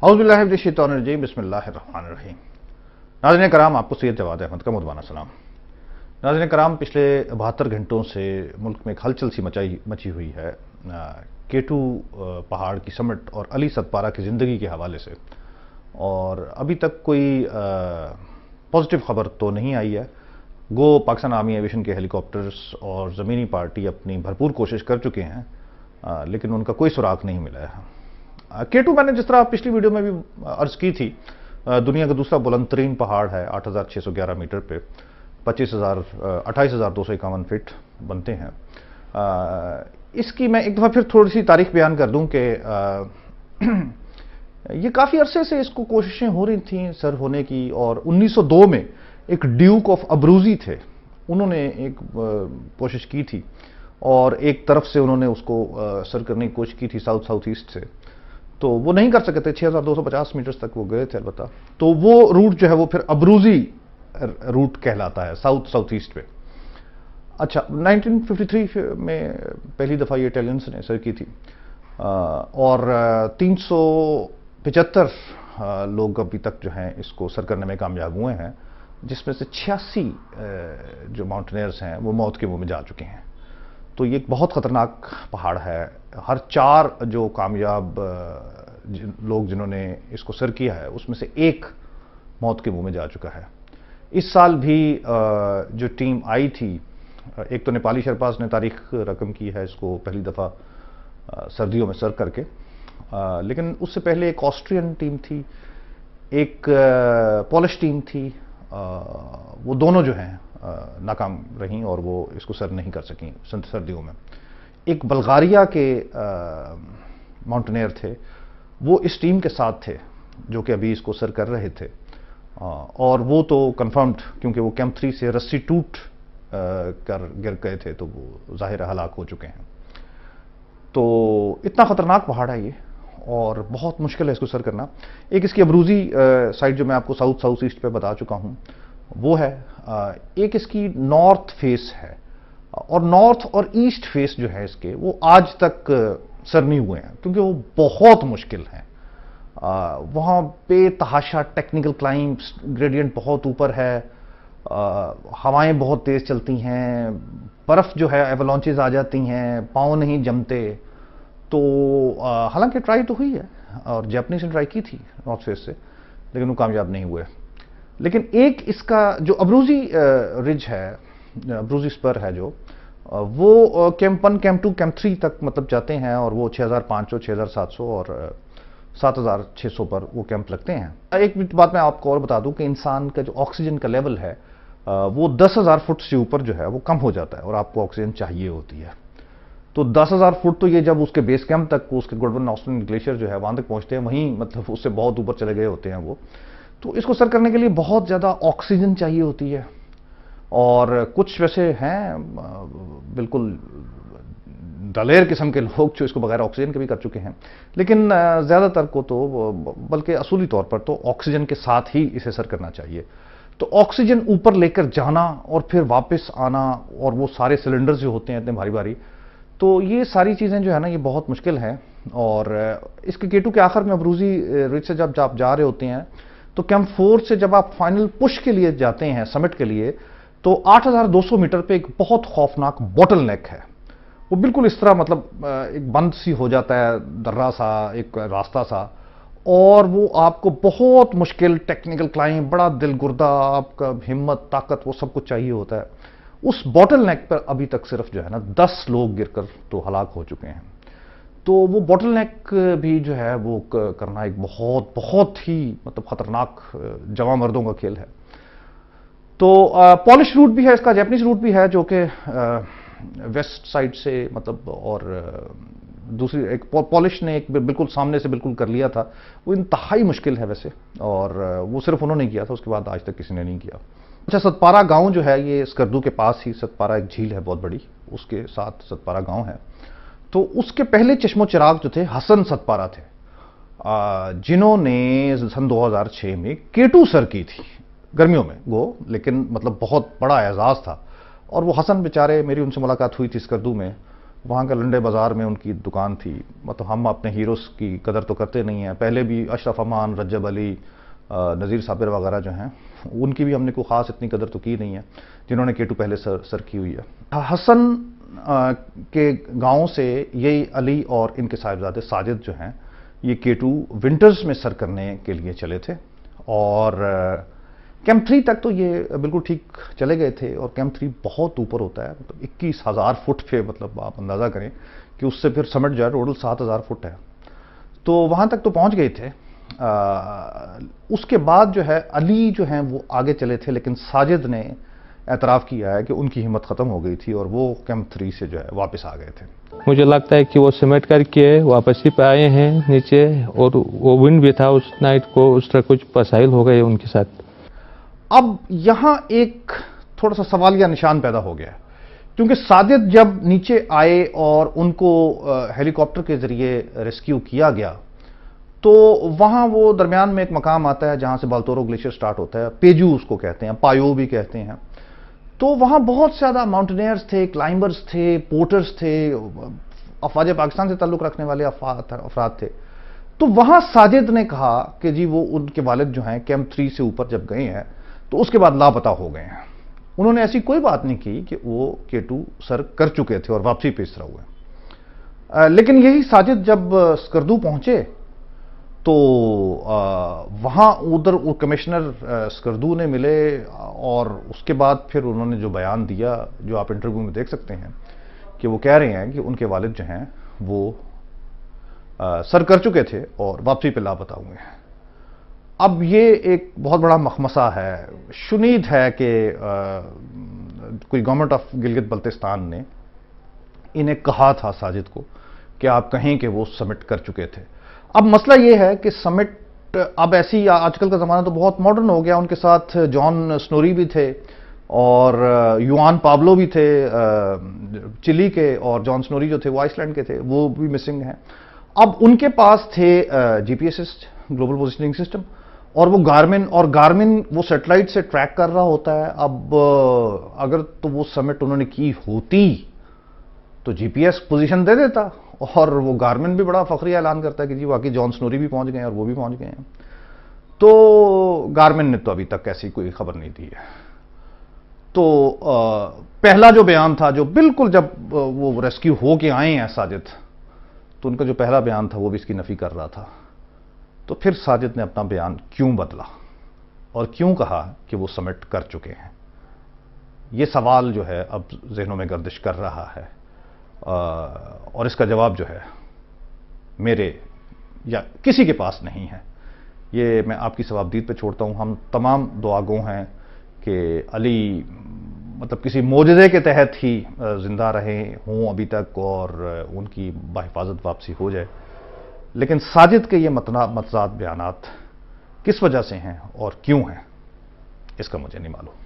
اعوذ باللہ من الشیطان الرجیم بسم اللہ الرحمن الرحیم۔ ناظرین کرام، آپ کو سید جواد احمد کا مدبانہ سلام۔ ناظرین کرام، پچھلے 72 گھنٹوں سے ملک میں ایک ہلچل سی مچی ہوئی ہے کیٹو پہاڑ کی سمٹ اور علی ستپارہ کی زندگی کے حوالے سے، اور ابھی تک کوئی پازیٹیو خبر تو نہیں آئی ہے۔ گو پاکستان آرمی ایویشن کے ہیلی کاپٹرز اور زمینی پارٹی اپنی بھرپور کوشش کر چکے ہیں، لیکن ان کا کوئی سراغ نہیں ملا ہے۔ کیٹو، میں نے جس طرح پچھلی ویڈیو میں بھی عرض کی تھی، دنیا کا دوسرا بلند ترین پہاڑ ہے، 8611 میٹر پہ 28,251 فٹ بنتے ہیں۔ اس کی میں ایک دفعہ پھر تھوڑی سی تاریخ بیان کر دوں کہ یہ کافی عرصے سے اس کو کوششیں ہو رہی تھیں سر ہونے کی، اور 1902 میں ایک ڈیوک آف ابروزی تھے، انہوں نے ایک کوشش کی تھی اور ایک طرف سے انہوں نے اس کو سر کرنے کی کوشش کی تھی ساؤتھ ایسٹ سے، تو وہ نہیں کر سکے تھے، 6250 میٹر تک وہ گئے تھے البتہ۔ تو وہ روٹ جو ہے وہ پھر ابروزی روٹ کہلاتا ہے ساؤتھ ایسٹ پہ۔ اچھا، 1953 میں پہلی دفعہ یہ اٹیلینس نے سر کی تھی، اور 375 لوگ ابھی تک جو ہیں اس کو سر کرنے میں کامیاب ہوئے ہیں، جس میں سے 86 جو ماؤنٹینئرز ہیں وہ موت کے منہ میں جا چکے ہیں۔ تو یہ ایک بہت خطرناک پہاڑ ہے۔ ہر 4 جو کامیاب لوگ جنہوں نے اس کو سر کیا ہے، اس میں سے ایک موت کے منہ میں جا چکا ہے۔ اس سال بھی جو ٹیم آئی تھی، ایک تو نیپالی شرپاز نے تاریخ رقم کی ہے اس کو پہلی دفعہ سردیوں میں سر کر کے، لیکن اس سے پہلے ایک آسٹرین ٹیم تھی، ایک پولش ٹیم تھی، وہ دونوں جو ہیں ناکام رہیں اور وہ اس کو سر نہیں کر سکیں سردیوں میں۔ ایک بلغاریہ کے ماؤنٹینئر تھے، وہ اس ٹیم کے ساتھ تھے جو کہ ابھی اس کو سر کر رہے تھے، اور وہ تو کنفرمڈ، کیونکہ وہ کیمپ 3 سے رسی ٹوٹ کر گر گئے تھے، تو وہ ظاہر ہلاک ہو چکے ہیں۔ تو اتنا خطرناک پہاڑ ہے یہ، اور بہت مشکل ہے اس کو سر کرنا۔ ایک اس کی ابروزی سائڈ جو میں آپ کو ساؤتھ ایسٹ پہ بتا چکا ہوں وہ ہے، ایک اس کی نارتھ فیس ہے، اور نارتھ اور ایسٹ فیس جو ہے اس کے، وہ آج تک سر نہیں ہوئے ہیں کیونکہ وہ بہت مشکل ہیں۔ وہاں بے تحاشا ٹیکنیکل کلائمبس، گریڈینٹ بہت اوپر ہے، ہوائیں بہت تیز چلتی ہیں، برف جو ہے ایولانچز آ جاتی ہیں، پاؤں نہیں جمتے۔ تو حالانکہ ٹرائی تو ہوئی ہے، اور جاپنیز نے ٹرائی کی تھی نارتھ فیس سے، لیکن وہ کامیاب نہیں ہوئے۔ لیکن ایک اس کا جو ابروزی رج ہے، ابروزی سپر ہے جو، وہ کیمپ 1 کیمپ 2 کیمپ 3 تک مطلب جاتے ہیں، اور وہ 6500 6700 اور 7600 پر وہ کیمپ لگتے ہیں۔ ایک بات میں آپ کو اور بتا دوں کہ انسان کا جو آکسیجن کا لیول ہے وہ 10,000 فٹ سے اوپر جو ہے وہ کم ہو جاتا ہے، اور آپ کو آکسیجن چاہیے ہوتی ہے۔ تو 10,000 فٹ تو یہ جب اس کے بیس کیمپ تک، اس کے گوڈون آسٹن گلیشیئر جو ہے وہاں تک پہنچتے ہیں، وہیں مطلب اس سے بہت اوپر چلے گئے ہوتے ہیں وہ۔ تو اس کو سر کرنے کے لیے بہت زیادہ آکسیجن چاہیے ہوتی ہے، اور کچھ ویسے ہیں بالکل دلیر قسم کے لوگ جو اس کو بغیر آکسیجن کے بھی کر چکے ہیں، لیکن زیادہ تر کو تو، بلکہ اصولی طور پر تو آکسیجن کے ساتھ ہی اسے سر کرنا چاہیے۔ تو آکسیجن اوپر لے کر جانا اور پھر واپس آنا، اور وہ سارے سلنڈرز جو ہوتے ہیں اتنے بھاری بھاری، تو یہ ساری چیزیں جو ہے نا یہ بہت مشکل ہیں۔ اور اس کے کیٹو کے آخر میں ابروزی رج سے جب آپ جا رہے ہوتے ہیں، تو کیمپ 4 سے جب آپ فائنل پش کے لیے جاتے ہیں سمٹ کے لیے، تو 8200 میٹر پہ ایک بہت خوفناک باٹل نیک ہے۔ وہ بالکل اس طرح مطلب ایک بند سی ہو جاتا ہے، درہ سا، ایک راستہ سا، اور وہ آپ کو بہت مشکل ٹیکنیکل کلائمب، بڑا دل گردہ، آپ کا ہمت، طاقت، وہ سب کچھ چاہیے ہوتا ہے۔ اس باٹل نیک پر ابھی تک صرف جو ہے نا 10 لوگ گر کر تو ہلاک ہو چکے ہیں۔ تو وہ باٹل نیک بھی جو ہے وہ کرنا ایک بہت ہی مطلب خطرناک جواں مردوں کا کھیل ہے۔ تو پولش روٹ بھی ہے اس کا، جاپنیز روٹ بھی ہے، جو کہ ویسٹ سائڈ سے مطلب، اور دوسری ایک پولش نے ایک بالکل سامنے سے بالکل کر لیا تھا، وہ انتہائی مشکل ہے ویسے، اور وہ صرف انہوں نے کیا تھا، اس کے بعد آج تک کسی نے نہیں کیا۔ اچھا، ستپارہ گاؤں جو ہے یہ اسکردو کے پاس ہی، ستپارہ ایک جھیل ہے بہت بڑی، اس کے ساتھ ستپارہ گاؤں ہے۔ تو اس کے پہلے چشم و چراغ جو تھے حسن ستپارہ تھے، جنہوں نے سن 2006 میں کیٹو سر کی تھی گرمیوں میں گو، لیکن مطلب بہت بڑا اعزاز تھا۔ اور وہ حسن بیچارے، میری ان سے ملاقات ہوئی تھی اسکردو میں، وہاں کا لنڈے بازار میں ان کی دکان تھی. مطلب ہم اپنے ہیروز کی قدر تو کرتے نہیں ہیں. پہلے بھی اشرف امان، رجب علی، نذیر صابر وغیرہ جو ہیں ان کی بھی ہم نے کوئی خاص اتنی قدر تو کی نہیں ہے جنہوں نے K2 پہلے سر کی ہوئی ہے. حسن کے گاؤں سے یہی علی اور ان کے صاحبزادے ساجد جو ہیں یہ K2 ونٹرز میں سر کرنے کے لیے چلے تھے اور کیمپ 3 تک تو یہ بالکل ٹھیک چلے گئے تھے. اور کیمپ 3 بہت اوپر ہوتا ہے، مطلب 21,000 فٹ پہ، مطلب آپ اندازہ کریں کہ اس سے پھر سمٹ جو ہے ٹوٹل 7,000 فٹ ہے. تو وہاں تک تو پہنچ گئے تھے. اس کے بعد جو ہے علی جو ہیں وہ آگے چلے تھے، لیکن ساجد نے اعتراف کیا ہے کہ ان کی ہمت ختم ہو گئی تھی اور وہ کیمپ 3 سے جو ہے واپس آ گئے تھے. مجھے لگتا ہے کہ وہ سمیٹ کر کے واپس ہی پہ آئے ہیں نیچے، اور وہ ونڈ بھی تھا اس نائٹ کو، اس طرح کچھ مسائل ہو گئے ان کے ساتھ. اب یہاں ایک تھوڑا سا سوالیہ نشان پیدا ہو گیا ہے، کیونکہ ساجد جب نیچے آئے اور ان کو ہیلی کاپٹر کے ذریعے ریسکیو کیا گیا تو وہاں وہ درمیان میں ایک مقام آتا ہے جہاں سے بالتورو گلیشیئر سٹارٹ ہوتا ہے، پیجو اس کو کہتے ہیں، پایو بھی کہتے ہیں. تو وہاں بہت زیادہ ماؤنٹینئرز تھے، کلائمبرز تھے، پورٹرز تھے، افواج پاکستان سے تعلق رکھنے والے افراد تھے. تو وہاں ساجد نے کہا کہ جی وہ ان کے والد جو ہیں کیمپ 3 سے اوپر جب گئے ہیں تو اس کے بعد لاپتہ ہو گئے ہیں. انہوں نے ایسی کوئی بات نہیں کی کہ وہ K2 سر کر چکے تھے اور واپسی پہ اس طرح ہوئے. لیکن یہی ساجد جب اسکردو پہنچے تو وہاں ادھر کمشنر اسکردو نے ملے اور اس کے بعد پھر انہوں نے جو بیان دیا جو آپ انٹرویو میں دیکھ سکتے ہیں کہ وہ کہہ رہے ہیں کہ ان کے والد جو ہیں وہ سر کر چکے تھے اور واپسی پہ لاپتہ ہوئے ہیں. اب یہ ایک بہت بڑا مخمصہ ہے. شنید ہے کہ کوئی گورنمنٹ آف گلگت بلتستان نے انہیں کہا تھا ساجد کو کہ آپ کہیں کہ وہ سمٹ کر چکے تھے. اب مسئلہ یہ ہے کہ سمٹ اب ایسی، آج کل کا زمانہ تو بہت ماڈرن ہو گیا. ان کے ساتھ جان سنوری بھی تھے اور یوان پابلو بھی تھے چلی کے، اور جان سنوری جو تھے وہ آئس لینڈ کے تھے، وہ بھی مسنگ ہیں. اب ان کے پاس تھے GPS گلوبل پوزیشننگ سسٹم، اور وہ گارمن وہ سیٹلائٹ سے ٹریک کر رہا ہوتا ہے. اب اگر تو وہ سمٹ انہوں نے کی ہوتی تو GPS پوزیشن دے دیتا، اور وہ گارمن بھی بڑا فخری اعلان کرتا ہے کہ جی واقعی جان سنوری بھی پہنچ گئے ہیں اور وہ بھی پہنچ گئے ہیں. تو گارمن نے تو ابھی تک ایسی کوئی خبر نہیں دی ہے. تو پہلا جو بیان تھا، جو بالکل جب وہ ریسکیو ہو کے آئے ہیں ساجد، تو ان کا جو پہلا بیان تھا وہ بھی اس کی نفی کر رہا تھا. تو پھر ساجد نے اپنا بیان کیوں بدلا اور کیوں کہا کہ وہ سمٹ کر چکے ہیں؟ یہ سوال جو ہے اب ذہنوں میں گردش کر رہا ہے، اور اس کا جواب جو ہے میرے یا کسی کے پاس نہیں ہے. یہ میں آپ کی ثوابدید پہ چھوڑتا ہوں. ہم تمام دعا گو ہیں کہ علی مطلب کسی معجزے کے تحت ہی زندہ رہے ہوں ابھی تک اور ان کی بحفاظت واپسی ہو جائے. لیکن ساجد کے یہ متضاد بیانات کس وجہ سے ہیں اور کیوں ہیں اس کا مجھے نہیں معلوم.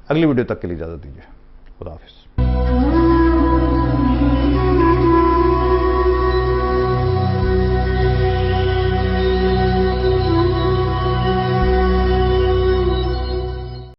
اگلی ویڈیو تک کے لیے اجازت دیجیے. خدا حافظ.